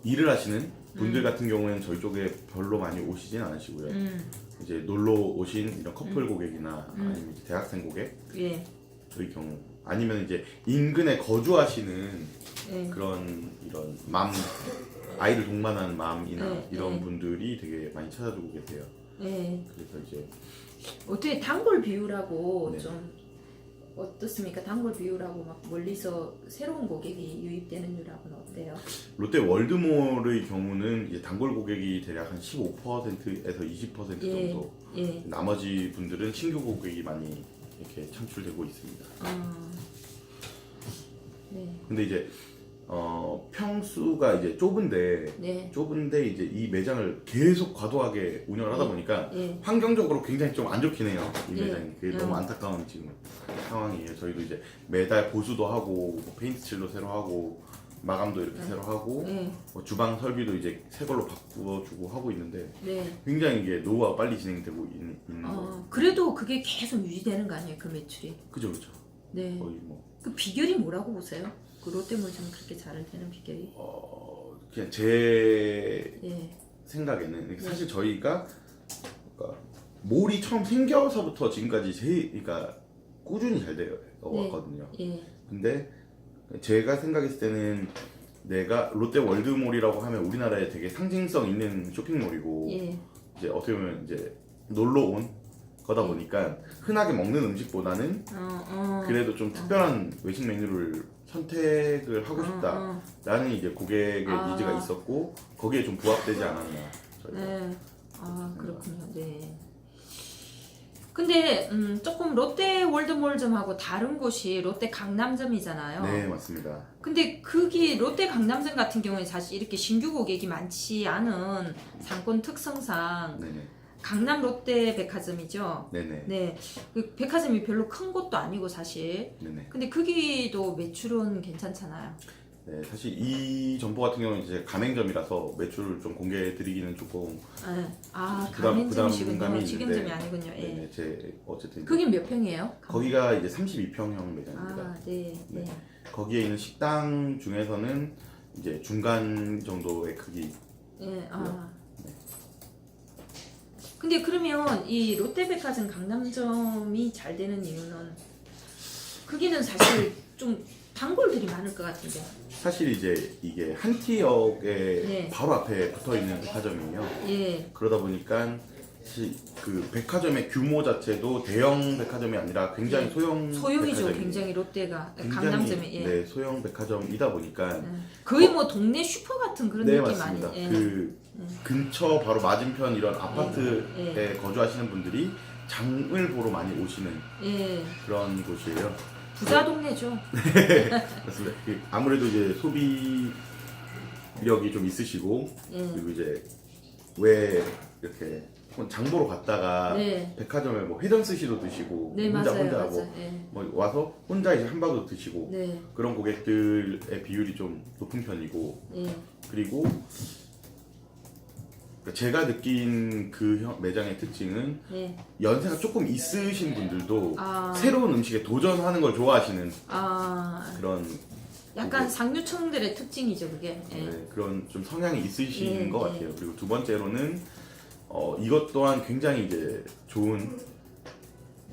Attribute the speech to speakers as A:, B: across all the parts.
A: 일을 하시는 분들 같은 경우에는 저희 쪽에 별로 많이 오시진 않으시고요. 이제 놀러 오신 이런 커플 고객이나 아니면 이제 대학생 고객
B: 예.
A: 저희 경우 아니면 이제 인근에 거주하시는
B: 예.
A: 그런 이런 아이를 동반한 맘이나
B: 네,
A: 이런
B: 네.
A: 분들이 되게 많이 찾아주고 계세요.
B: 예.
A: 그래서 이제
B: 어떻게 단골 비율하고
A: 네.
B: 좀 어떻습니까? 단골 비율하고 막 멀리서 새로운 고객이 유입되는 율하고는 어때요?
A: 롯데 월드몰의 경우는 이제 단골 고객이 대략 한 15%에서 20%
B: 예.
A: 정도.
B: 예.
A: 나머지 분들은 신규 고객이 많이 이렇게 창출되고 있습니다.
B: 네.
A: 근데 이제 평수가 이제
B: 네.
A: 좁은데 이제 이 매장을 계속 과도하게 운영을 하다 보니까
B: 예.
A: 환경적으로 굉장히 좀 안 좋긴 해요. 이
B: 예.
A: 매장이. 그게 너무 안타까운 지금 상황이에요. 저희도 이제 매달 보수도 하고 뭐 페인트 칠도 새로 하고 마감도 이렇게 새로 하고
B: 네.
A: 뭐 주방 설비도 이제 새 걸로 바꾸어주고 하고 있는데
B: 네.
A: 굉장히 이게 노후가 빨리 진행되고 있는 거예요.
B: 그래도 그게 계속 유지되는 거 아니에요? 그 매출이?
A: 그죠.
B: 네.
A: 거의 뭐
B: 그 비결이 뭐라고 보세요? 그 롯데몰좀 그렇게 잘 되는 비결이?
A: 그냥 제
B: 예.
A: 생각에는 사실 저희가 그러니까 몰이 처음 생겨서부터 지금까지 그러니까 꾸준히 잘 되어 왔거든요.
B: 예.
A: 근데 제가 생각했을 때는 내가 롯데 월드몰이라고 하면 우리나라에 되게 상징성 있는 쇼핑몰이고
B: 예.
A: 이제 어떻게 보면 이제 놀러 온 거다 보니까 흔하게 먹는 음식보다는 그래도 좀 특별한 외식 메뉴를 선택을 하고 싶다라는 이제 고객의 니즈가 있었고 거기에 좀 부합되지 않았나 저희가.
B: 네. 그렇군요. 네. 근데 조금 롯데 월드몰점하고 다른 곳이 롯데 강남점이잖아요.
A: 네, 맞습니다.
B: 근데 거기 롯데 강남점 같은 경우에 사실 이렇게 신규 고객이 많지 않은 상권 특성상
A: 네네.
B: 강남 롯데 백화점이죠.
A: 네네.
B: 네. 그 백화점이 별로 큰 곳도 아니고 사실.
A: 네네.
B: 근데 거기도 매출은 괜찮잖아요.
A: 네, 사실 이 점포 같은 경우는 이제 가맹점이라서 매출을 좀 공개해드리기는 조금
B: 네.
A: 부담감이
B: 가맹점이시군요.
A: 있는데
B: 직영점이 아니군요. 예.
A: 네네, 제 어쨌든 이제
B: 거긴 몇 평이에요?
A: 거기가 이제 32평형 매장입니다.
B: 네. 네.
A: 네. 거기에 있는 식당 중에서는 이제 중간 정도의 크기.
B: 예.
A: 네.
B: 근데 그러면 이 롯데백화점 강남점이 잘 되는 이유는 거기는 사실 좀 단골들이 많을 것 같은데.
A: 사실 이제 이게 한티역에
B: 네.
A: 바로 앞에 붙어 있는 백화점이에요.
B: 예.
A: 그러다 보니까 사실 그 백화점의 규모 자체도 대형 백화점이 아니라 굉장히 소형이죠.
B: 소형이죠. 굉장히 롯데가 강남점이. 예.
A: 네, 소형 백화점이다 보니까
B: 거의 뭐 동네 슈퍼 같은 그런
A: 네,
B: 느낌
A: 맞습니다.
B: 아니에요?
A: 그 근처 바로 맞은편 이런 아파트에 거주하시는 분들이 장을 보러 많이 오시는
B: 예.
A: 그런 곳이에요.
B: 부자 동네죠.
A: 맞습니다. 아무래도 이제 소비력이 좀 있으시고 그리고 이제 왜 이렇게 장 보러 갔다가
B: 네.
A: 백화점에 뭐 회전 스시도 드시고
B: 네,
A: 혼자
B: 맞아요.
A: 뭐,
B: 예.
A: 뭐 와서 혼자 이제 함박도 드시고
B: 네.
A: 그런 고객들의 비율이 좀 높은 편이고
B: 예.
A: 그리고 제가 느낀 그 매장의 특징은
B: 예.
A: 연세가 조금 있으신 분들도
B: 아.
A: 새로운 음식에 도전하는 걸 좋아하시는 그런
B: 약간 상류층들의 특징이죠, 그게. 예.
A: 네, 그런 좀 성향이 있으신
B: 예,
A: 것
B: 예.
A: 같아요. 그리고 두 번째로는 이것 또한 굉장히 이제 좋은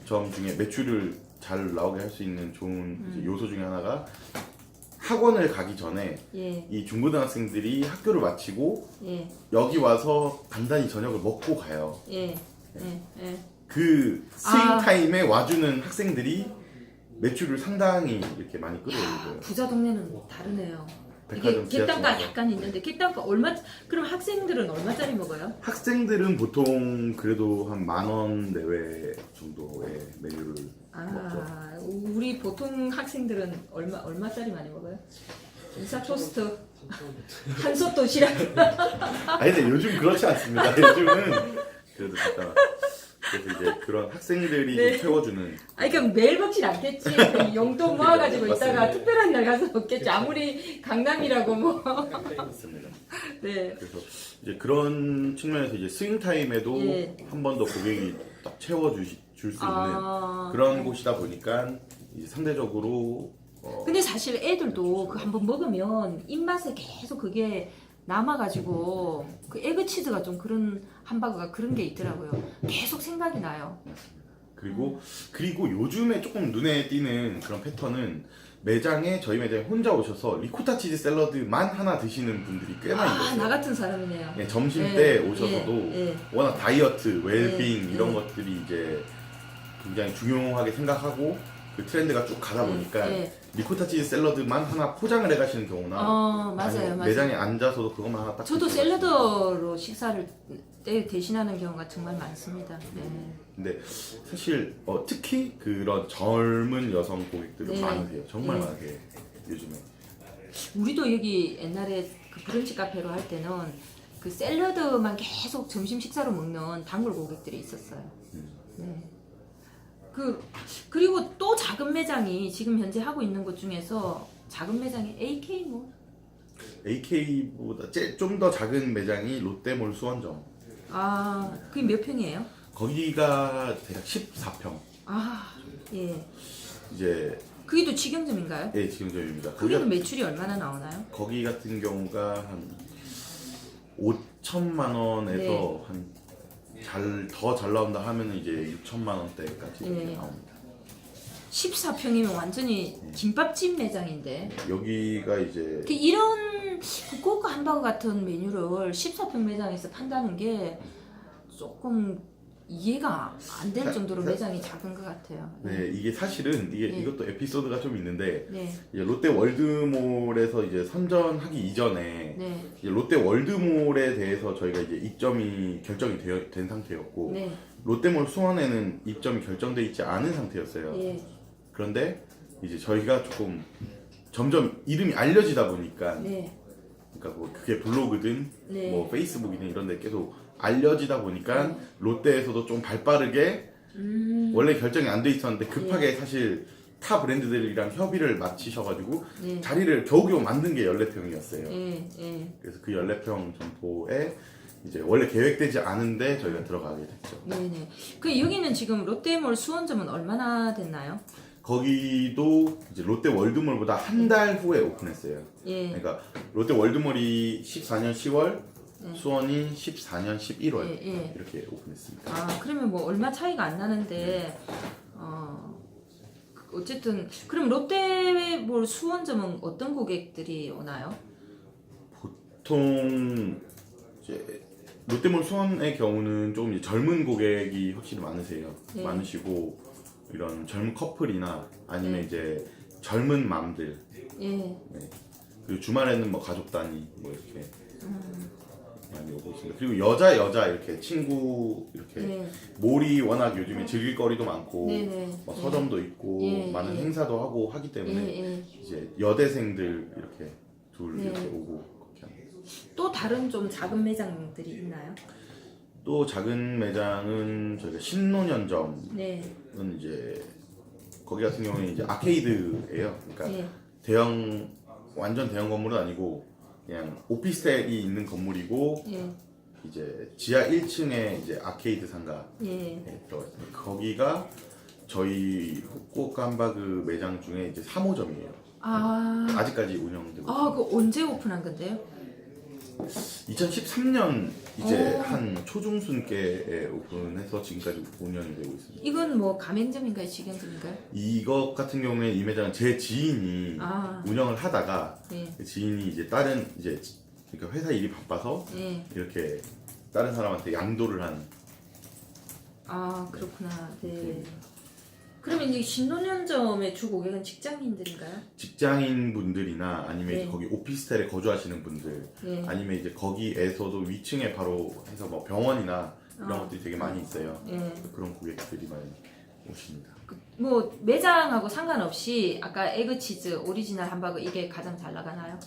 A: 점 중에 매출을 잘 나오게 할 수 있는 좋은 이제 요소 중에 하나가 학원을 가기 전에
B: 예.
A: 이 중고등학생들이 학교를 마치고
B: 예.
A: 여기 와서 간단히 저녁을 먹고 가요.
B: 예. 예. 예.
A: 그 스윙 타임에 와주는 학생들이 매출을 상당히 이렇게 많이 끌어올려요.
B: 부자 동네는 다르네요. 이게
A: 백화점
B: 객단가
A: 지하철
B: 약간 있는데 객단가 그럼 학생들은 얼마짜리 먹어요?
A: 학생들은 보통 그래도 한 10,000원 내외 정도의 메뉴를 먹죠.
B: 우리 보통 학생들은 얼마짜리 많이 먹어요? 인사 토스트, 한솥 도시락.
A: 아니 근데 요즘 그렇지 않습니다. 요즘은 그래도 잠깐 그래서 이제 그런 학생들이
B: 네.
A: 좀 채워주는
B: 그럼 매일 먹진 않겠지. 그 용돈 모아가지고
A: 맞습니다.
B: 있다가 특별한 날 가서 먹겠지. 아무리 강남이라고 뭐.
A: 맞습니다.
B: 네.
A: 그래서 이제 그런 측면에서 이제 스윙 타임에도
B: 예.
A: 한 번 더 고객이 딱 채워줄 수 있는 그런 곳이다 보니까 이제 상대적으로
B: 근데 사실 애들도 그 한번 먹으면 입맛에 계속 그게 남아가지고 그 에그치즈가 좀 그런 함바그가 그런 게 있더라고요. 계속 생각이 나요.
A: 그리고 요즘에 조금 눈에 띄는 그런 패턴은 매장에 저희 매장에 혼자 오셔서 리코타 치즈 샐러드만 하나 드시는 분들이 꽤 많이 계세요.
B: 나 같은 사람이네요.
A: 네, 점심 때 오셔서도 워낙 다이어트, 웰빙 이런
B: 예.
A: 것들이 이제 굉장히 중요하게 생각하고 그 트렌드가 쭉 가다 보니까 리코타 치즈 샐러드만 하나 포장을 해가시는 경우나
B: 맞아요,
A: 아니면
B: 맞아요.
A: 매장에 앉아서도 그것만 하나 딱
B: 저도
A: 드셔가지고.
B: 샐러드로 식사를 대신하는 경우가 정말 많습니다. 네.
A: 근데 사실 특히 그런 젊은 여성 고객들은
B: 네.
A: 많으세요. 정말
B: 네.
A: 많으세요. 요즘에.
B: 우리도 여기 옛날에 그 브런치 카페로 할 때는 그 샐러드만 계속 점심 식사로 먹는 단골 고객들이 있었어요. 네. 그리고 또 작은 매장이 지금 현재 하고 있는 곳 중에서 작은 매장이 AK몰.
A: AK보다 좀 더 작은 매장이 롯데몰 수원점.
B: 그게 몇 평이에요?
A: 거기가 대략 14평.
B: 예.
A: 이제
B: 그게 또 직영점인가요?
A: 예, 지금점입니다.
B: 거기는 매출이 얼마나 나오나요?
A: 거기 같은 경우가 한 5천만 원에서 더 잘 나온다 하면은 이제 6천만 원대까지
B: 네.
A: 나옵니다.
B: 14평이면 완전히 김밥집 매장인데
A: 여기가 이제
B: 이런 후쿠오카 함바거 같은 메뉴를 14평 매장에서 판다는 게 조금 이해가 안 될 정도로 매장이 작은 것 같아요.
A: 네, 이게 사실은 이것도 에피소드가 좀 있는데
B: 네.
A: 이제 롯데 월드몰에서 이제 선전하기 이전에
B: 네.
A: 이제 롯데 월드몰에 대해서 저희가 이제 입점이 결정이 된 상태였고
B: 네.
A: 롯데몰 수원에는 입점이 결정돼 있지 않은 상태였어요.
B: 예.
A: 그런데 이제 저희가 조금 점점 이름이 알려지다 보니까
B: 네.
A: 그러니까 뭐 그게 블로그든
B: 네.
A: 뭐 페이스북이든 이런 데 계속 알려지다 보니까 롯데에서도 좀 발빠르게 원래 결정이 안 돼 있었는데 급하게 사실 타 브랜드들이랑 협의를 마치셔가지고 자리를 겨우겨우 만든 게 14평이었어요. 그래서 그 14평 점포에 이제 원래 계획되지 않은데 저희가 들어가게 됐죠.
B: 네네. 그 여기는 지금 롯데몰 수원점은 얼마나 됐나요?
A: 거기도 이제 롯데 월드몰보다 한 달 후에 오픈했어요.
B: 예.
A: 그러니까 롯데 월드몰이 14년 10월, 수원이 14년 11월 이렇게 오픈했습니다.
B: 그러면 뭐 얼마 차이가 안 나는데 어쨌든 그럼 롯데몰 수원점은 어떤 고객들이 오나요?
A: 보통 이제 롯데몰 수원의 경우는 조금 이제 젊은 고객이 확실히 많으세요. 많으시고 이런 젊은 커플이나 아니면 이제 젊은 맘들. 네. 그리고 주말에는 뭐 가족 단위 뭐 이렇게 많이 오고 있습니다. 그리고 여자 이렇게 친구 이렇게 몰이 워낙 요즘에 즐길 거리도 많고 뭐 서점도 있고 많은 행사도 하고 하기 때문에 이제 여대생들 이렇게 둘 이렇게 오고 그렇게 합니다.
B: 또 다른 좀 작은 매장들이 있나요?
A: 또 작은 매장은 저희가 신논현점은
B: 네.
A: 이제 거기 같은 경우는 이제 아케이드예요. 그러니까 완전 대형 건물은 아니고 그냥 오피스텔이 있는 건물이고 이제 지하 1층에 이제 아케이드 상가에 들어가 있습니다. 거기가 저희 후쿠오카 함바그 매장 중에 이제 3호점이에요. 아직까지 운영되고 있습니다.
B: 그거 언제 오픈한 건데요?
A: 2013년 이제 한 초중순께에 오픈해서 지금까지 운영이 되고 있습니다.
B: 이건 뭐 가맹점인가요, 직영점인가요?
A: 이것 같은 경우에 이 매장은 제 지인이 운영을 하다가 지인이 이제 다른 이제 그러니까 회사 일이 바빠서 이렇게 다른 사람한테 양도를 한.
B: 그렇구나. 네. 그러면 이 신논현점의 주 고객은 직장인들인가요?
A: 직장인 분들이나 아니면 이제 거기 오피스텔에 거주하시는 분들 아니면 이제 거기에서도 위층에 바로 해서 뭐 병원이나 이런 것들이 되게 많이 있어요. 그런 고객들이 많이 오십니다.
B: 뭐 매장하고 상관없이 아까 에그치즈 오리지널 함바거 이게 가장 잘 나가나요?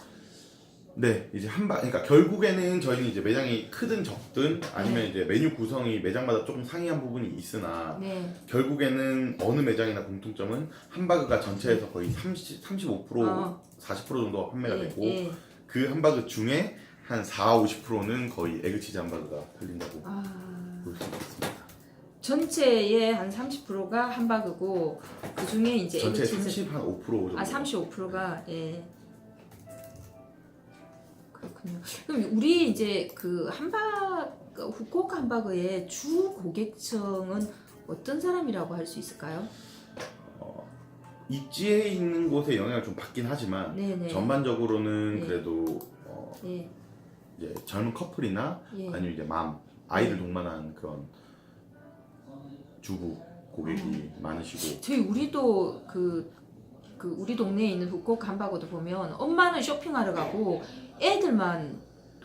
A: 네, 이제 그러니까 결국에는 저희는 이제 매장이 크든 적든 아니면 이제 메뉴 구성이 매장마다 조금 상이한 부분이 있으나 결국에는 어느 매장이나 공통점은 함바그가 전체에서 거의 35% 40% 정도 판매가 되고 그 함바그 중에 한 40, 50%는 거의 에그치즈 함바그가 팔린다고 볼 수 있습니다.
B: 전체의 한 30%가 함바그고 그 중에 이제
A: 전체
B: 에그치즈
A: 30한 5% 정도.
B: 35%가 예. 그렇군요. 그럼 우리 이제 그 함바그 후쿠오카 함바그의 주 고객층은 어떤 사람이라고 할 수 있을까요?
A: 입지에 있는 곳에 영향을 좀 받긴 하지만
B: 네네.
A: 전반적으로는
B: 네.
A: 그래도
B: 예.
A: 이제 젊은 커플이나
B: 예.
A: 아니면 이제 아이들 동반한 그런 주부 고객이 많으시고.
B: 저희 우리도 그 우리 동네에 있는 후쿠오카 함바그도 보면 엄마는 쇼핑하러 가고 애들만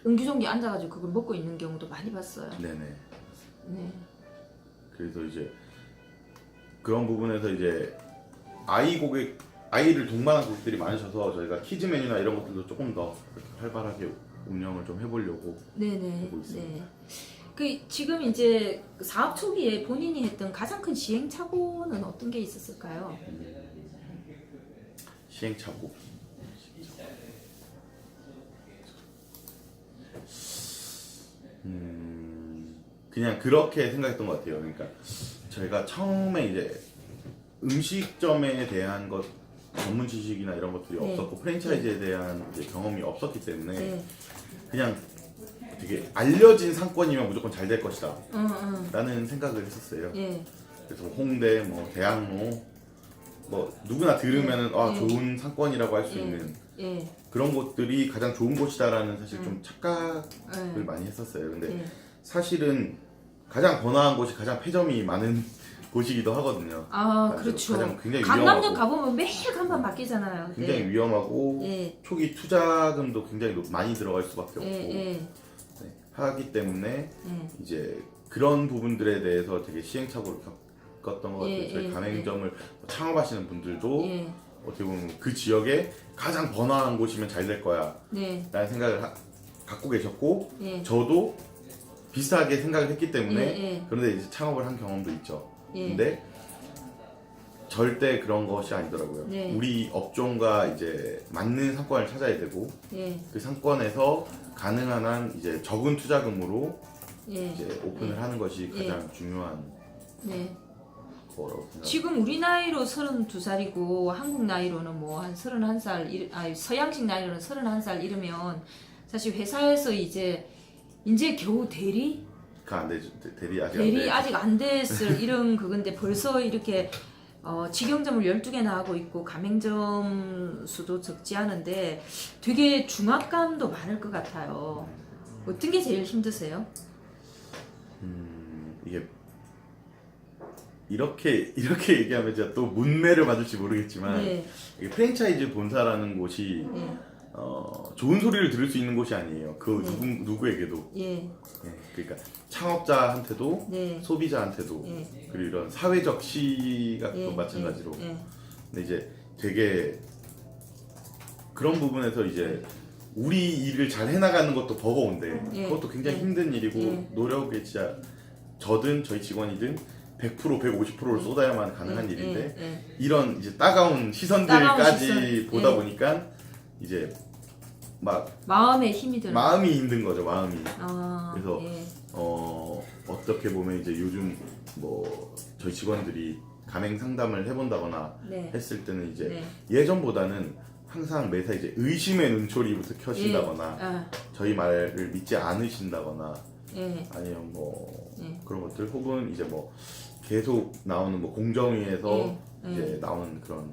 B: 옹기종기 앉아가지고 그걸 먹고 있는 경우도 많이 봤어요.
A: 네네.
B: 네.
A: 그래서 이제 그런 부분에서 이제 아이를 동반한 고객들이 많으셔서 저희가 키즈 메뉴나 이런 것들도 조금 더 이렇게 활발하게 운영을 좀 해보려고
B: 네네.
A: 하고 있습니다.
B: 네. 그 지금 이제 사업 초기에 본인이 했던 가장 큰 시행착오는 어떤 게 있었을까요?
A: 시행착오. 그냥 그렇게 생각했던 것 같아요. 그러니까 저희가 처음에 이제 음식점에 대한 것 전문 지식이나 이런 것들이
B: 네.
A: 없었고 프랜차이즈에 대한 이제 경험이 없었기 때문에
B: 네.
A: 그냥 되게 알려진 상권이면 무조건 잘 될 것이다 라는 생각을 했었어요.
B: 예.
A: 그래서 홍대, 뭐 대학로, 뭐 누구나 들으면은
B: 예.
A: 좋은 상권이라고 할 수
B: 예.
A: 있는
B: 예.
A: 그런 곳들이 가장 좋은 곳이다라는 사실 좀 착각을
B: 예.
A: 많이 했었어요. 근데
B: 예.
A: 사실은 가장 번화한 곳이 가장 폐점이 많은 곳이기도 하거든요.
B: 아,
A: 맞아요.
B: 그렇죠.
A: 가장 굉장히
B: 강남역
A: 위험하고
B: 가보면 매일 간판 바뀌잖아요.
A: 굉장히
B: 네.
A: 위험하고
B: 예.
A: 초기 투자금도 굉장히 많이 들어갈 수밖에 없고
B: 예.
A: 네, 하기 때문에
B: 예.
A: 이제 그런 부분들에 대해서 되게 시행착오를 겪었던 것 같아요.
B: 예,
A: 저희
B: 예,
A: 가맹점을 창업하시는 분들도
B: 예.
A: 어떻게 보면 그 지역에 가장 번화한 곳이면 잘 될 거야
B: 네.
A: 라는 생각을 갖고 계셨고
B: 예.
A: 저도 비슷하게 생각을 했기 때문에
B: 예.
A: 그런데 이제 창업을 한 경험도 있죠.
B: 예.
A: 근데 절대 그런 것이 아니더라고요.
B: 네.
A: 우리 업종과 이제 맞는 상권을 찾아야 되고
B: 예.
A: 그 상권에서 가능한 한 이제 적은 투자금으로
B: 예.
A: 이제 오픈을 하는 것이 가장 중요한
B: 네.
A: 거라고 생각합니다.
B: 지금 우리 나이로 32살이고 한국 나이로는 뭐 한 31살, 서양식 나이로는 31살 이르면 사실 회사에서 이제 겨우 대리
A: 안 되죠. 대리 아직
B: 대리
A: 안
B: 아직 안 됐을 이런 그건데 벌써 이렇게 직영점을 12개나 하고 있고 가맹점 수도 적지 않은데 되게 중압감도 많을 것 같아요. 어떤 게 제일 힘드세요?
A: 이게 이렇게 얘기하면 제가 또 문매를 받을지 모르겠지만
B: 네.
A: 이게 프랜차이즈 본사라는 곳이
B: 네.
A: 좋은 소리를 들을 수 있는 곳이 아니에요. 그
B: 네.
A: 누구에게도.
B: 예.
A: 네, 그러니까 창업자한테도
B: 네.
A: 소비자한테도
B: 예.
A: 그리고 이런 사회적 시각도
B: 예.
A: 마찬가지로.
B: 예.
A: 근데 이제 되게 그런 부분에서 이제 우리 일을 잘 해나가는 것도 버거운데
B: 예.
A: 그것도 굉장히
B: 예.
A: 힘든 일이고
B: 예.
A: 노력에 진짜 저든 저희 직원이든 100% 150%를 쏟아야만 가능한 일인데
B: 예.
A: 이런 이제 따가운 시선들까지
B: 따가운 시선.
A: 보다
B: 예.
A: 보니까 이제 막
B: 마음에 힘이 들어.
A: 마음이 힘든 거죠. 마음이. 그래서
B: 예.
A: 어떻게 보면 이제 요즘 뭐 저희 직원들이 가맹 상담을 해본다거나
B: 네.
A: 했을 때는 이제
B: 네.
A: 예전보다는 항상 매사 이제 의심의 눈초리부터 켜신다거나
B: 아,
A: 저희 말을 믿지 않으신다거나
B: 예.
A: 아니면 뭐
B: 예.
A: 그런 것들 혹은 이제 뭐 계속 나오는 뭐 공정위에서
B: 예.
A: 이제 나오는 그런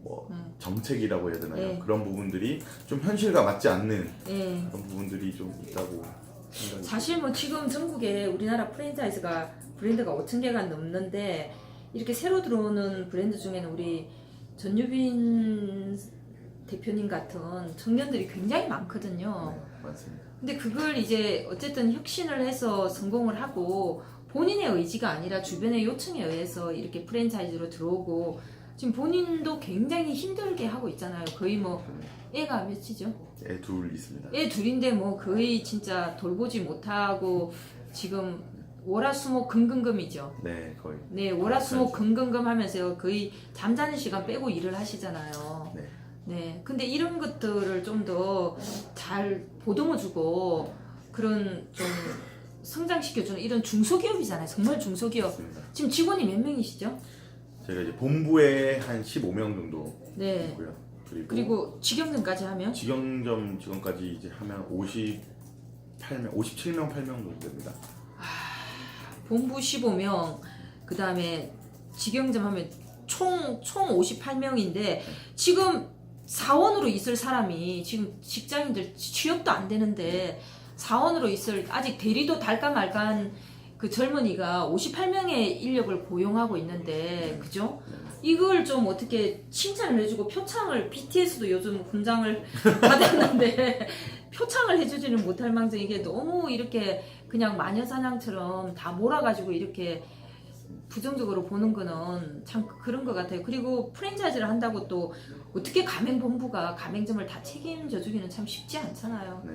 A: 뭐
B: 예.
A: 정책이라고 해야 되나요?
B: 예.
A: 그런 부분들이 좀 현실과 맞지 않는
B: 예.
A: 그런 부분들이 좀 있다고 생각이
B: 사실 뭐 지금 전국에 우리나라 브랜드가 5천 개가 넘는데 이렇게 새로 들어오는 브랜드 중에는 우리 전유빈 대표님 같은 청년들이 굉장히 많거든요.
A: 네, 맞습니다.
B: 근데 그걸 이제 어쨌든 혁신을 해서 성공을 하고 본인의 의지가 아니라 주변의 요청에 의해서 이렇게 프랜차이즈로 들어오고 지금 본인도 굉장히 힘들게 하고 있잖아요. 거의 뭐 애가 몇이죠?
A: 애 둘 있습니다.
B: 애 둘인데 뭐 거의 진짜 돌보지 못하고 지금 월화수목 금금금이죠.
A: 네, 거의.
B: 네, 월화수목 금금금 하면서 거의 잠자는 시간 빼고 일을 하시잖아요.
A: 네.
B: 네, 근데 이런 것들을 좀 더 잘 보듬어주고 그런 좀 성장시켜주는 이런 중소기업이잖아요. 정말 중소기업.
A: 맞습니다.
B: 지금 직원이 몇 명이시죠?
A: 제가 이제 본부에 한 15명 정도
B: 네.
A: 있고요.
B: 그리고 직영점까지 하면
A: 직영점 직원까지 이제 하면 57명, 8명 정도 됩니다.
B: 본부 15명, 그 다음에 직영점 하면 총 58명인데 지금 사원으로 있을 사람이 지금 직장인들 취업도 안 되는데 사원으로 있을 아직 대리도 달까 말까한 그 젊은이가 58명의 인력을 고용하고 있는데 그죠? 이걸 좀 어떻게 칭찬을 해주고 표창을 BTS도 요즘 훈장을 받았는데 표창을 해주지는 못할 망정 이게 너무 이렇게 그냥 마녀사냥처럼 다 몰아가지고 이렇게 부정적으로 보는 거는 참 그런 것 같아요. 그리고 프랜차이즈를 한다고 또 어떻게 가맹본부가 가맹점을 다 책임져 주기는 참 쉽지 않잖아요.
A: 네.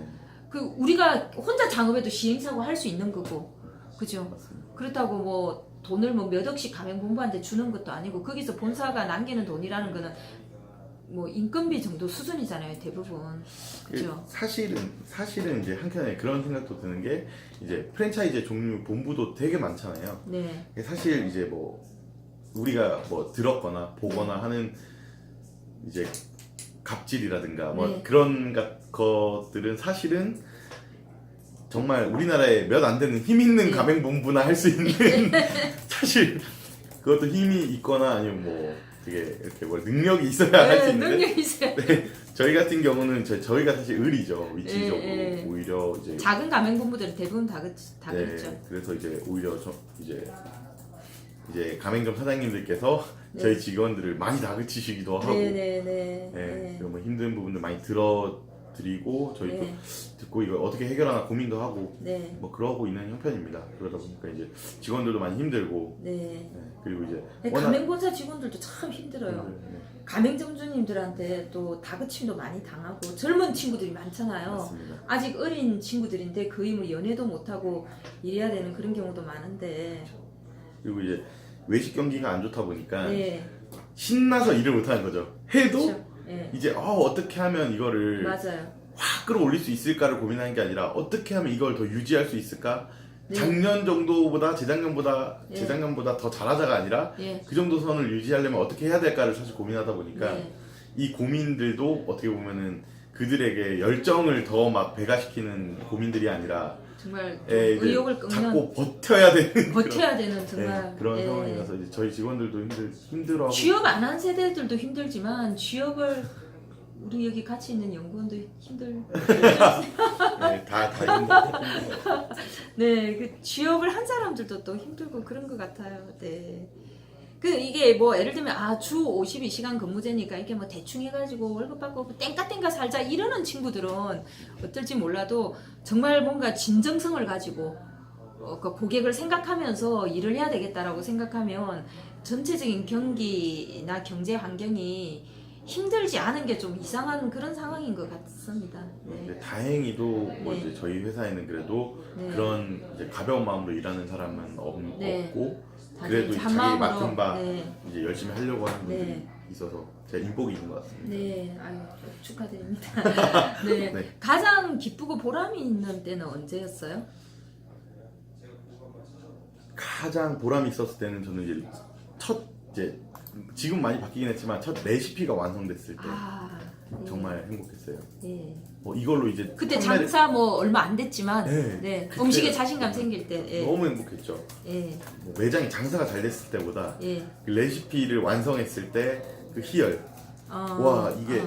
B: 그 우리가 혼자 창업해도 시행착오 할 수 있는 거고, 그죠?
A: 맞습니다.
B: 그렇다고 뭐 돈을 뭐 몇 억씩 가맹본부한테 주는 것도 아니고 거기서 본사가 남기는 돈이라는 거는 뭐 인건비 정도 수준이잖아요, 대부분. 그죠?
A: 사실은 이제 한켠에 그런 생각도 드는 게 이제 프랜차이즈 종류 본부도 되게 많잖아요.
B: 네.
A: 사실 이제 뭐 우리가 뭐 들었거나 보거나 하는 이제 갑질이라든가 뭐
B: 네.
A: 그런 것들은 사실은 정말 우리나라에 몇 안 되는 힘 있는
B: 네.
A: 가맹본부나 할 수 있는 사실 그것도 힘이 있거나 아니면 뭐 되게 이렇게 뭐 능력이 있어야 할 수 있는데
B: 능력이 있어요.
A: 네, 저희 같은 경우는 저희가 사실 을이죠 위치적으로
B: 네.
A: 오히려 이제
B: 작은 가맹본부들은 대부분 다
A: 네,
B: 그렇죠.
A: 그래서 이제 오히려 이제 가맹점 사장님들께서
B: 네.
A: 저희 직원들을 많이 다그치시기도 하고
B: 네네네.
A: 그런 뭐 힘든 부분들 많이 들어드리고 저희도
B: 네.
A: 듣고 이걸 어떻게 해결하나 고민도 하고
B: 네.
A: 뭐 그러고 있는 형편입니다. 그러다 보니까 이제 직원들도 많이 힘들고
B: 네.
A: 네, 그리고 이제
B: 네, 가맹본사 직원들도 참 힘들어요.
A: 네,
B: 가맹점주님들한테 또 다그침도 많이 당하고 젊은 친구들이 많잖아요.
A: 맞습니다.
B: 아직 어린 친구들인데 그 힘을 연애도 못하고 일해야 되는 그런 경우도 많은데
A: 그리고 이제 외식 경기가 안 좋다 보니까
B: 네.
A: 신나서 일을 못하는 거죠. 해도
B: 그렇죠. 네.
A: 이제 어떻게 하면 이거를
B: 맞아요.
A: 확 끌어올릴 수 있을까를 고민하는 게 아니라 어떻게 하면 이걸 더 유지할 수 있을까?
B: 네.
A: 작년 정도보다
B: 네.
A: 재작년보다 더 잘하자가 아니라
B: 예.
A: 그 정도 선을 유지하려면 어떻게 해야 될까를 사실 고민하다 보니까
B: 네.
A: 이 고민들도 어떻게 보면은 그들에게 열정을 더 막 배가시키는 고민들이 아니라
B: 정말 좀
A: 이제
B: 의욕을 끄는
A: 잡고 버텨야 되는
B: 버텨야 되는 정말
A: 네, 그런
B: 예.
A: 상황이라서 이제 저희 직원들도 힘들어하고
B: 취업 안 한 세대들도 힘들지만 취업을 우리 여기 같이 있는 연구원도
A: 네, 다 힘들어요.
B: 네, 그 취업을 한 사람들도 또 힘들고 그런 것 같아요. 네. 그 이게 뭐 예를 들면 주 52시간 근무제니까 이게 뭐 대충 해가지고 월급 받고 땡까땡까 살자 이러는 친구들은 어떨지 몰라도 정말 뭔가 진정성을 가지고 그 고객을 생각하면서 일을 해야 되겠다라고 생각하면 전체적인 경기나 경제 환경이 힘들지 않은 게 좀 이상한 그런 상황인 것 같습니다. 네.
A: 근데 다행히도 뭐
B: 네.
A: 이제 저희 회사에는 그래도
B: 네.
A: 그런 이제 가벼운 마음으로 일하는 사람은
B: 네.
A: 없고
B: 다들
A: 그래도
B: 이제
A: 자기 맡은 바
B: 네.
A: 이제 열심히 하려고 하는 분들이
B: 네.
A: 있어서 제가 인복이 있는 것 같습니다.
B: 네, 아유, 축하드립니다. 네.
A: 네.
B: 가장 기쁘고 보람이 있는 때는 언제였어요?
A: 가장 보람이 있었을 때는 저는 이제 지금 많이 바뀌긴 했지만 첫 레시피가 완성됐을 때
B: 네.
A: 정말 행복했어요.
B: 네.
A: 뭐 이걸로 이제
B: 그때
A: 판매를-
B: 장사 뭐 얼마 안 됐지만
A: 네.
B: 네.
A: 그때
B: 음식에 자신감 생길 때. 예.
A: 너무 행복했죠.
B: 예.
A: 뭐 매장이 장사가 잘 됐을 때보다
B: 예.
A: 그 레시피를 완성했을 때 그 희열.
B: 어,
A: 와 이게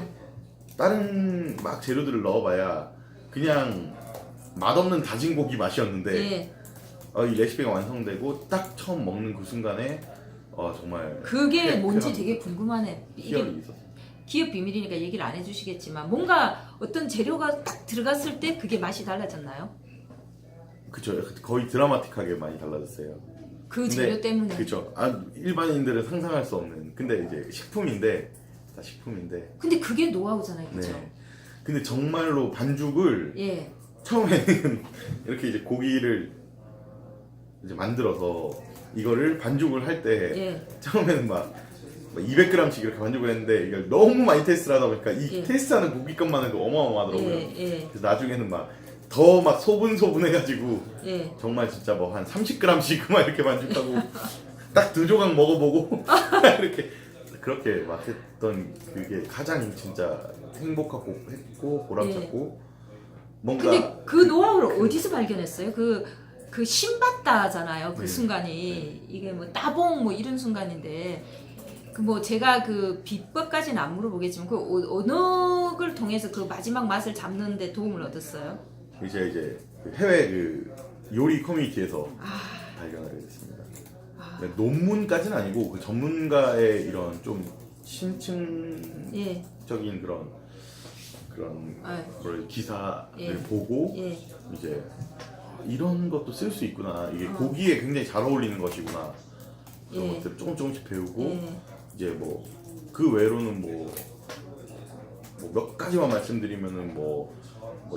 A: 다른 막 재료들을 넣어봐야 그냥 맛없는 다진 고기 맛이었는데
B: 예.
A: 이 레시피가 완성되고 딱 처음 먹는 그 순간에 정말
B: 그게 뭔지
A: 쾌감.
B: 되게 궁금하네. 이게
A: 희열이 있었어요.
B: 기업 비밀이니까 얘기를 안 해주시겠지만 뭔가 어떤 재료가 딱 들어갔을 때 그게 맛이 달라졌나요?
A: 그쵸. 거의 드라마틱하게 많이 달라졌어요.
B: 그 재료 때문에.
A: 그쵸. 일반인들은 상상할 수 없는. 근데 이제 다 식품인데.
B: 근데 그게 노하우잖아요, 그죠?
A: 네. 근데 정말로 반죽을
B: 예.
A: 처음에는 이렇게 이제 고기를 이제 만들어서 이거를 반죽을 할 때
B: 예.
A: 처음에는 막 200g씩 이렇게 반죽을 했는데 이걸 너무 많이 테스트를 하다 보니까 이
B: 예.
A: 테스트하는 고기값만 해도 어마어마하더라고요.
B: 예. 예.
A: 그래서 나중에는 막 더 막 소분소분해가지고
B: 예.
A: 정말 진짜 뭐 한 30g씩 막 이렇게 만족하고 딱 2조각 먹어보고 이렇게 그렇게 막 했던 그게 가장 진짜 행복하고 했고 보람찼고 뭔가
B: 근데 그 노하우를 어디서 발견했어요? 그 신받다잖아요. 그
A: 네.
B: 순간이 이게 뭐 따봉 뭐 이런 순간인데 그 뭐 제가 그 비법까지는 안 물어보겠지만 그 어느 걸 통해서 그 마지막 맛을 잡는데 도움을 얻었어요?
A: 이제 그 해외 그 요리 커뮤니티에서
B: 아,
A: 발견하게 됐습니다.
B: 아,
A: 네, 논문까지는 아니고 그 전문가의 이런 좀 심층적인
B: 예,
A: 그런
B: 아,
A: 뭐라 기사를
B: 예.
A: 보고
B: 예,
A: 이제 이런 것도 쓸 수 있구나. 이게
B: 어.
A: 고기에 굉장히 잘 어울리는 것이구나. 그런
B: 예.
A: 것들을 조금씩 배우고
B: 예,
A: 이제 뭐 그 외로는 뭐 몇 가지만 말씀드리면은 뭐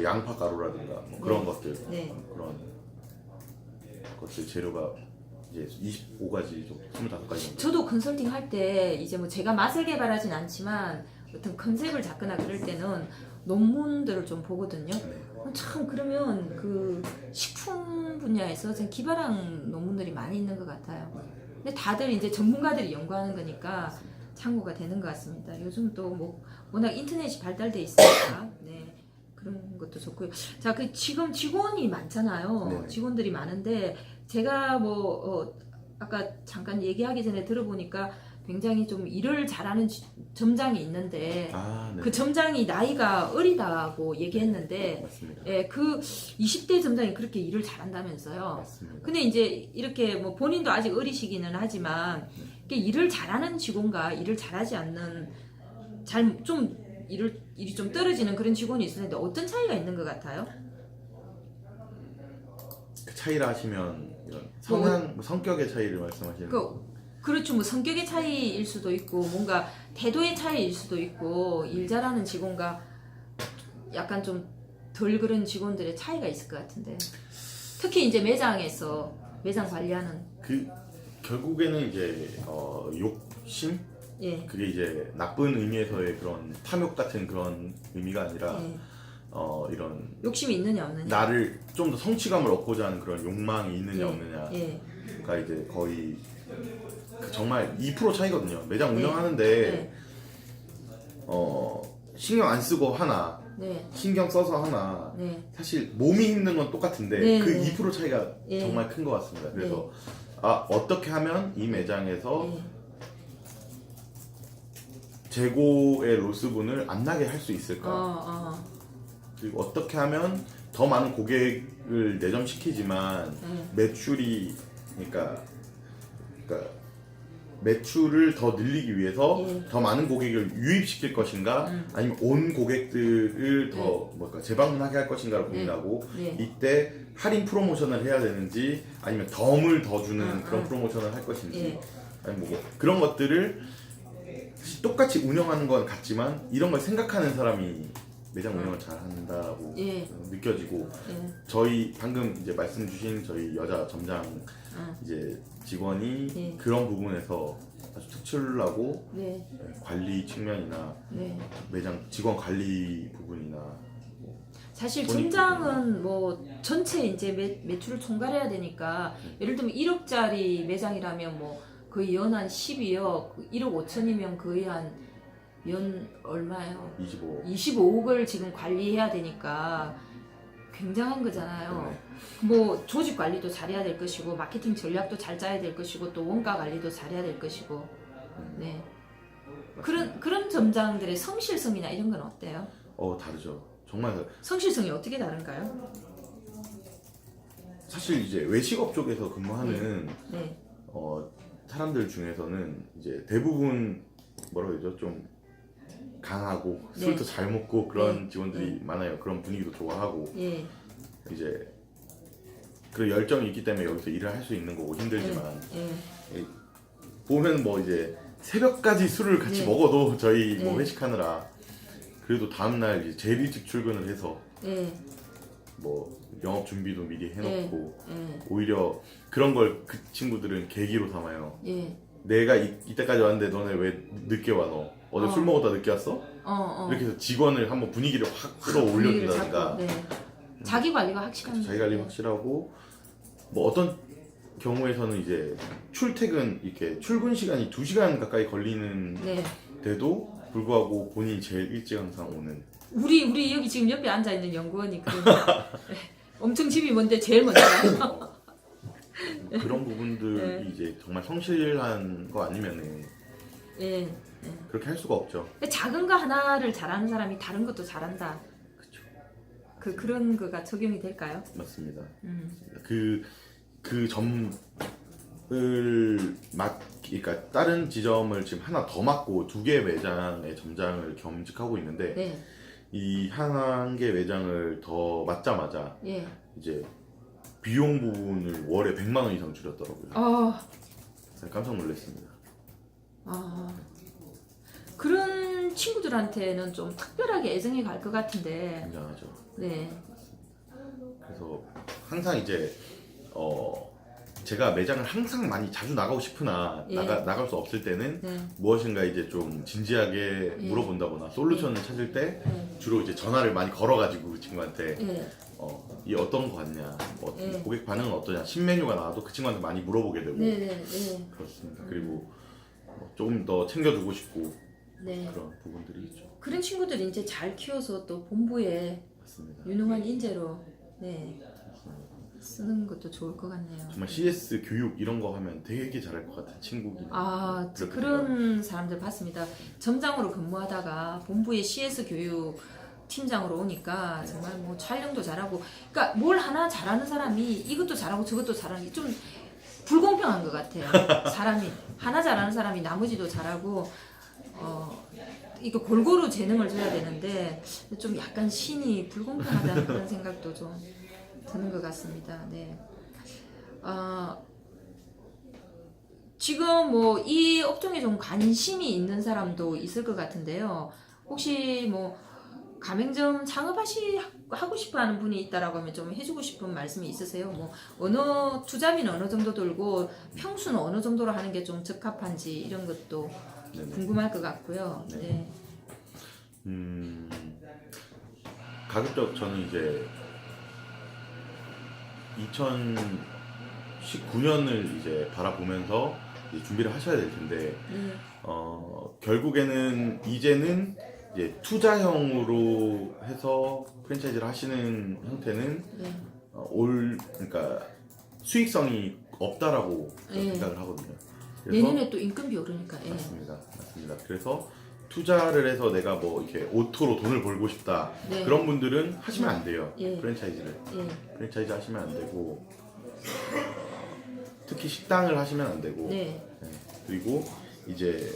A: 양파 가루라든가 뭐 그런
B: 네.
A: 것들
B: 네.
A: 그런 것들 재료가 이제 25가지 정도 25가지 정도.
B: 저도 컨설팅 할 때 이제 뭐 제가 맛을 개발하진 않지만 어떤 컨셉을 잡거나 그럴 때는 논문들을 좀 보거든요.
A: 네.
B: 참 그러면 그 식품 분야에서 좀 기발한 논문들이 많이 있는 것 같아요. 근데 다들 이제 전문가들이 연구하는 거니까 참고가 되는 것 같습니다. 요즘 또 뭐 워낙 인터넷이 발달돼 있으니까 네 그런 것도 좋고요. 자, 그 지금 직원이 많잖아요.
A: 네.
B: 직원들이 많은데 제가 뭐 아까 잠깐 얘기하기 전에 들어보니까 굉장히 좀 일을 잘하는 점장이 있는데
A: 아, 네.
B: 그 점장이 나이가 어리다고 얘기했는데
A: 맞습니다.
B: 예, 그 20대 점장이 그렇게 일을 잘한다면서요.
A: 맞습니다.
B: 근데 이제 이렇게 뭐 본인도 아직 어리시기는 하지만 이렇게 일을 잘하는 직원과 일을 잘하지 않는 좀 일이 좀 떨어지는 그런 직원이 있었는데 어떤 차이가 있는 것 같아요?
A: 그 차이라 하시면 이런 성격의 차이를 말씀하시는
B: 그렇죠. 뭐 성격의 차이일 수도 있고 뭔가 태도의 차이일 수도 있고 일 잘하는 직원과 약간 좀 덜 그런 직원들의 차이가 있을 것 같은데 특히 이제 매장에서 매장 관리하는
A: 그 결국에는 이제 욕심
B: 예,
A: 그게 이제 나쁜 의미에서의 그런 탐욕 같은 그런 의미가 아니라
B: 예.
A: 이런
B: 욕심이 있느냐 없느냐
A: 나를 좀 더 성취감을 얻고자 하는 그런 욕망이 있느냐
B: 예,
A: 없느냐가
B: 예,
A: 이제 거의 정말 2% 차이거든요. 매장
B: 네.
A: 운영하는데
B: 네.
A: 신경 안 쓰고 하나
B: 네,
A: 신경 써서 하나
B: 네,
A: 사실 몸이 힘든 건 똑같은데
B: 네,
A: 그
B: 네.
A: 2% 차이가
B: 예.
A: 정말 큰 것 같습니다. 그래서 어떻게 하면 이 매장에서
B: 예.
A: 재고의 로스분을 안 나게 할 수 있을까? 그리고 어떻게 하면 더 많은 고객을 내점시키지만 매출이 그러니까 매출을 더 늘리기 위해서
B: 예.
A: 더 많은 고객을 유입시킬 것인가 아니면 온 고객들을 더 재방문하게 할 것인가를 고민하고
B: 네.
A: 이때 할인 프로모션을 해야 되는지 아니면 덤을 더 주는 그런 프로모션을 할 것인지
B: 예.
A: 아니면 뭐 그런 것들을 똑같이 운영하는 건 같지만 이런 걸 생각하는 사람이 매장 운영을 잘 한다고
B: 예.
A: 느껴지고
B: 예.
A: 저희 방금 이제 말씀 주신 저희 여자 점장 이제 직원이
B: 예.
A: 그런 부분에서 아주 특출나고
B: 네.
A: 관리 측면이나
B: 네.
A: 매장 직원 관리 부분이나
B: 사실
A: 돈이
B: 점장은 뭐 전체 이제 매출을 총괄해야 되니까 예를 들면 1억짜리 매장이라면 뭐 거의 연 한 12억, 1억 5천이면 거의 한 연 얼마예요?
A: 25.
B: 25억을 지금 관리해야 되니까 굉장한 거잖아요. 뭐 조직 관리도 잘해야 될 것이고 마케팅 전략도 잘 짜야 될 것이고 또 원가 관리도 잘해야 될 것이고 네. 그런 점장들의 성실성이나 이런 건 어때요?
A: 다르죠. 정말
B: 성실성이 어떻게 다른가요?
A: 사실 이제 외식업 쪽에서 근무하는
B: 네.
A: 사람들 중에서는 이제 대부분 뭐라고 해야죠? 좀 강하고
B: 네.
A: 술도 잘 먹고 그런
B: 네.
A: 직원들이 많아요. 그런 분위기도 좋아하고
B: 예.
A: 이제 그런 열정이 있기 때문에 여기서 일을 할 수 있는 거고 힘들지만
B: 예.
A: 보면 뭐 이제 새벽까지 술을 같이
B: 네.
A: 먹어도 저희 뭐
B: 네.
A: 회식하느라 그래도 다음날 이제 제일 일찍 출근을 해서
B: 예.
A: 뭐 영업 준비도 미리 해놓고
B: 예.
A: 오히려 그런 걸 그 친구들은 계기로 삼아요.
B: 예.
A: 내가 이때까지 왔는데 너네 왜 늦게 와 너? 어제 술 먹었다 늦게 왔어? 이렇게 해서 직원을 한번 분위기를 확
B: 분위기를
A: 끌어올려준다든가
B: 잡고, 네. 자기 관리가 확실한
A: 자기 관리 확실하고 뭐 어떤 경우에서는 이제 출퇴근 이렇게 출근 시간이 2시간 가까이 걸리는
B: 네.
A: 데도 불구하고 본인이 제일 일찍 항상 오는.
B: 우리 여기 지금 옆에 앉아 있는 연구원이 엄청 집이 먼데 제일 먼저 가요.
A: 그런 부분들이
B: 네.
A: 이제 정말 성실한 거 아니면은
B: 예.
A: 그렇게 할 수가 없죠.
B: 작은 거 하나를 잘하는 사람이 다른 것도 잘한다.
A: 그렇죠.
B: 그런 거가 적용이 될까요?
A: 맞습니다.
B: 음.
A: 그 점을 그러니까 다른 지점을 지금 하나 더 맡고 2개 매장의 점장을 겸직하고 있는데
B: 네.
A: 이 한 개 매장을 더 맡자마자
B: 예.
A: 이제 비용 부분을 월에 100만 원 이상 줄였더라고요. 깜짝 놀랐습니다.
B: 그런 친구들한테는 좀 특별하게 애정이 갈 것 같은데.
A: 굉장하죠.
B: 네.
A: 그래서 항상 이제 제가 매장을 항상 많이 자주 나가고 싶으나
B: 예.
A: 나갈 수 없을 때는
B: 네.
A: 무엇인가 이제 좀 진지하게
B: 예.
A: 물어본다거나 솔루션을 찾을 때
B: 네.
A: 주로 이제 전화를 많이 걸어가지고 그 친구한테
B: 예.
A: 이 어떤 거 같냐, 뭐
B: 예.
A: 고객 반응은 어떠냐, 신메뉴가 나와도 그 친구한테 많이 물어보게 되고
B: 네.
A: 그렇습니다. 그리고 조금 더 챙겨주고 싶고
B: 네.
A: 그런 부분들이 있죠.
B: 그런 친구들이 이제 잘 키워서 또 본부에
A: 맞습니다.
B: 유능한 인재로 쓰는 것도 좋을 것 같네요.
A: 정말 CS 교육 이런 거 하면 되게 잘할 것 같은 친구긴.
B: 그런 사람들 봤습니다. 점장으로 근무하다가 본부의 CS 교육 팀장으로 오니까 정말 뭐 촬영도 잘하고, 그러니까 뭘 하나 잘하는 사람이 이것도 잘하고 저것도 잘하는 게 좀 불공평한 것 같아요. 사람이 하나 잘하는 사람이 나머지도 잘하고 이거 골고루 재능을 줘야 되는데 좀 약간 신이 불공평하다는 그런 생각도 좀 드는 것 같습니다. 네. 지금 뭐 이 업종에 좀 관심이 있는 사람도 있을 것 같은데요. 혹시 뭐 가맹점 하고 싶어하는 분이 있다라고 하면 좀 해주고 싶은 말씀이 있으세요? 뭐 투자비는 어느 정도 들고 평수는 어느 정도로 하는 게 좀 적합한지 이런 것도
A: 네네.
B: 궁금할 것 같고요. 네.
A: 가급적 저는 이제 2019년을 이제 바라보면서 이제 준비를 하셔야 될 텐데 결국에는 이제는 이제 투자형으로 해서 프랜차이즈를 하시는 형태는 그러니까 수익성이 없다라고 생각을 하거든요. 그래서
B: 내년에 또 인건비 오르니까.
A: 맞습니다. 그래서 투자를 해서 내가 뭐 이렇게 오토로 돈을 벌고 싶다 그런 분들은 하시면 안 돼요. 프랜차이즈를 프랜차이즈 하시면 안 되고 특히 식당을 하시면 안 되고 그리고 이제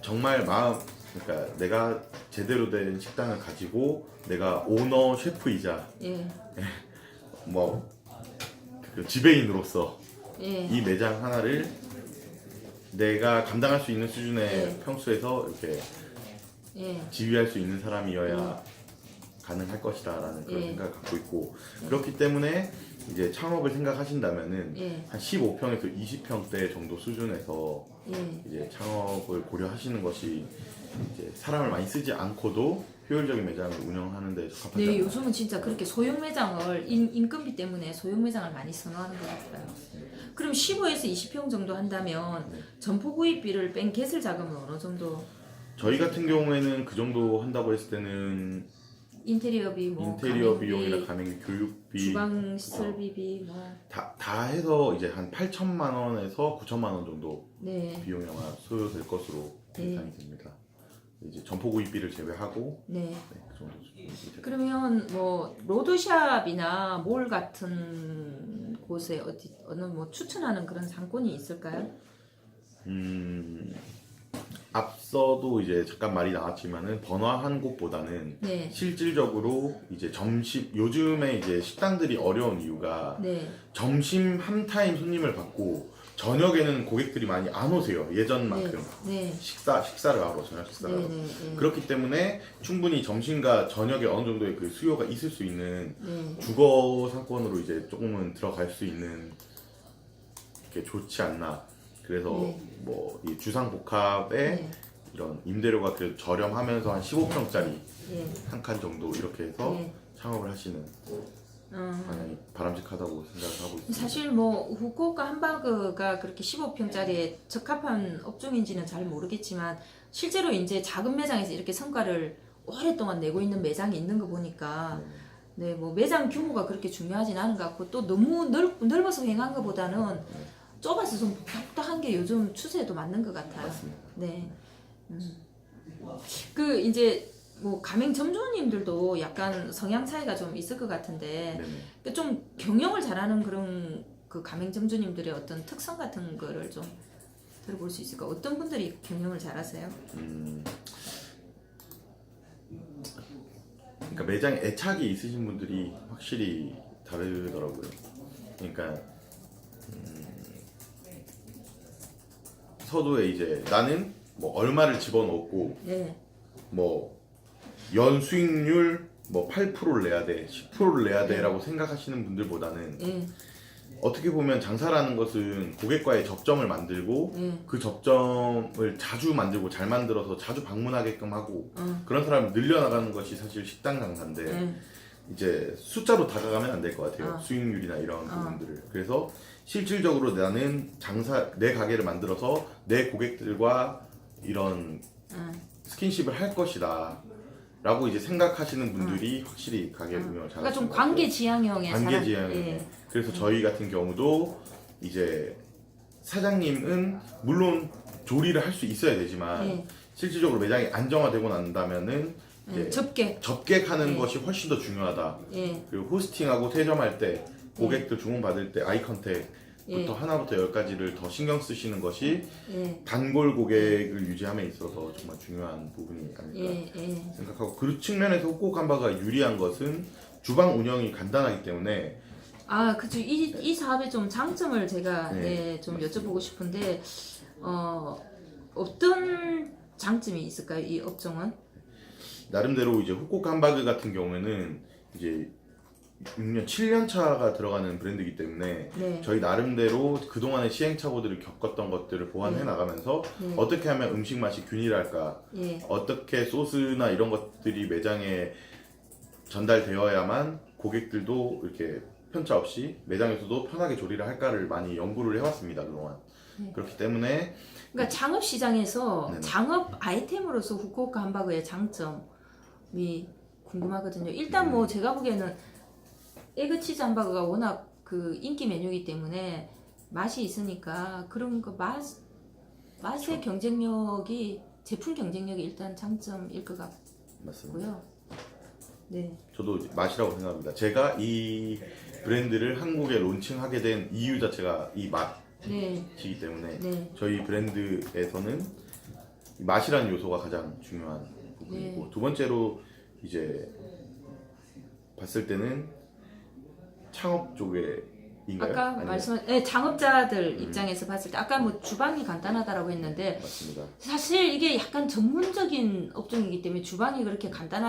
A: 정말 그러니까 내가 제대로 된 식당을 가지고 내가 오너 셰프이자 뭐 그 지배인으로서 이 매장 하나를 내가 감당할 수 있는 수준의 평수에서 이렇게 지휘할 수 있는 사람이어야 가능할 것이다라는 그런 생각을 갖고 있고 그렇기 때문에 이제 창업을 생각하신다면은 한 15평에서 20평대 정도 수준에서 이제 창업을 고려하시는 것이 이제 사람을 많이 쓰지 않고도 효율적인 매장을 운영하는 데 적합하지 않나.
B: 네, 요즘은 진짜 그렇게 소형 매장을 인건비 때문에 소형 매장을 많이 선호하는 것 같아요. 그럼 15에서 20평 정도 한다면 점포 구입비를 뺀 개설 자금은 어느 정도?
A: 저희 같은 경우에는 그 정도 한다고 했을 때는
B: 인테리어비,
A: 인테리어 비용이나 가맹비, 교육비,
B: 주방 시설비비
A: 다 해서 이제 한 8천만 원에서 9천만 원 정도
B: 네.
A: 비용이 아마 소요될 것으로 예상이 됩니다. 이제 점포 구입비를 제외하고 그 정도.
B: 그러면 뭐 로드샵이나 몰 같은 곳에 어느 뭐 추천하는 그런 상권이 있을까요?
A: 앞서도 이제 잠깐 말이 나왔지만은 번화한 곳보다는 실질적으로 이제 요즘에 이제 식당들이 어려운 이유가 점심 한 타임 손님을 받고 저녁에는 고객들이 많이 안 오세요. 예전만큼 식사를 하고 저녁 식사를 하고 그렇기 때문에 충분히 점심과 저녁에 어느 정도의 그 수요가 있을 수 있는 주거 상권으로 이제 조금은 들어갈 수 있는 게 좋지 않나. 그래서 뭐 이 주상복합에 이런 임대료가 그래도 저렴하면서 한 15평짜리 한 칸 정도 이렇게 해서 창업을 하시는 많이 바람직하다고 생각을 하고 있습니다.
B: 사실 뭐 후쿠오카 함바그가 그렇게 15평짜리에 적합한 업종인지는 잘 모르겠지만 실제로 이제 작은 매장에서 이렇게 성과를 오랫동안 내고 있는 매장이 있는 거 보니까 네, 뭐 매장 규모가 그렇게 중요하진 않은 것 같고 또 너무 넓어서 횡한 것보다는 좁아서 좀 복잡한 게 요즘 추세에도 맞는 것 같아요.
A: 맞습니다.
B: 네. 그 이제 뭐 가맹 점주님들도 약간 성향 차이가 좀 있을 것 같은데
A: 네네.
B: 좀 경영을 잘하는 그런 그 가맹 점주님들의 어떤 특성 같은 거를 좀 들어볼 수 있을까? 어떤 분들이 경영을 잘하세요?
A: 그러니까 매장에 애착이 있으신 분들이 확실히 다르더라고요. 그러니까 서두에 이제 나는 뭐 얼마를 집어넣고
B: 네.
A: 뭐 연 수익률 뭐 8%를 내야 돼, 10%를 내야 돼라고 생각하시는 분들보다는
B: 네.
A: 어떻게 보면 장사라는 것은 고객과의 접점을 만들고 그 접점을 자주 만들고 잘 만들어서 자주 방문하게끔 하고 그런 사람을 늘려나가는 것이 사실 식당 장사인데 이제 숫자로 다가가면 안 될 것 같아요. 수익률이나 이런 부분들을. 그래서 실질적으로 나는 내 가게를 만들어서 내 고객들과 이런 스킨십을 할 것이다 라고 이제 생각하시는 분들이 확실히 가게 운영을 잘하시는
B: 그러니까 좀
A: 것 같아요.
B: 관계지향형의
A: 관계지향형.
B: 예.
A: 그래서 저희 같은 경우도 이제 사장님은 물론 조리를 할 수 있어야 되지만
B: 예.
A: 실질적으로 매장이 안정화되고 난다면은 이제 접객하는
B: 예.
A: 것이 훨씬 더 중요하다.
B: 예.
A: 그리고 호스팅하고 퇴점할 때 고객들 주문 받을 때 아이 컨택부터 하나부터 열까지를 더 신경 쓰시는 것이 단골 고객을 유지함에 있어서 정말 중요한 부분이 아닐까 생각하고 그 측면에서 후쿠오카 함바가 유리한 것은 주방 운영이 간단하기 때문에
B: 아, 그죠. 이 사업의 좀 장점을 제가 좀 여쭤보고 싶은데 어떤 장점이 있을까요? 이 업종은?
A: 나름대로 이제 후쿠오카 함바그 같은 경우에는 이제 6년, 7년 차가 들어가는 브랜드이기 때문에 저희 나름대로 그동안의 시행착오들을 겪었던 것들을 보완해 나가면서 어떻게 하면 음식 맛이 균일할까, 어떻게 소스나 이런 것들이 매장에 전달되어야만 고객들도 이렇게 편차 없이 매장에서도 편하게 조리를 할까를 많이 연구를 해왔습니다 그동안. 그렇기 때문에
B: 그러니까 창업 시장에서 창업 아이템으로서 후쿠오카 함바그의 장점이 궁금하거든요. 일단 뭐 제가 보기에는 에그 치즈 함바그가 워낙 그 인기 메뉴이기 때문에 맛이 있으니까 그런 거 맛의 경쟁력이 제품 경쟁력이 일단 장점일 것 같고요.
A: 맞습니다.
B: 네.
A: 저도 맛이라고 생각합니다. 제가 이 브랜드를 한국에 론칭하게 된 이유 자체가 이 맛이기 때문에 저희 브랜드에서는 맛이라는 요소가 가장 중요한 부분이고 두 번째로 이제 봤을 때는 창업 쪽에
B: 아까 말씀한 창업자들 입장에서 봤을 때 아까 뭐 주방이 간단하다라고 했는데
A: 맞습니다.
B: 사실 이게 약간 전문적인 업종이기 때문에 주방이 그렇게 간단한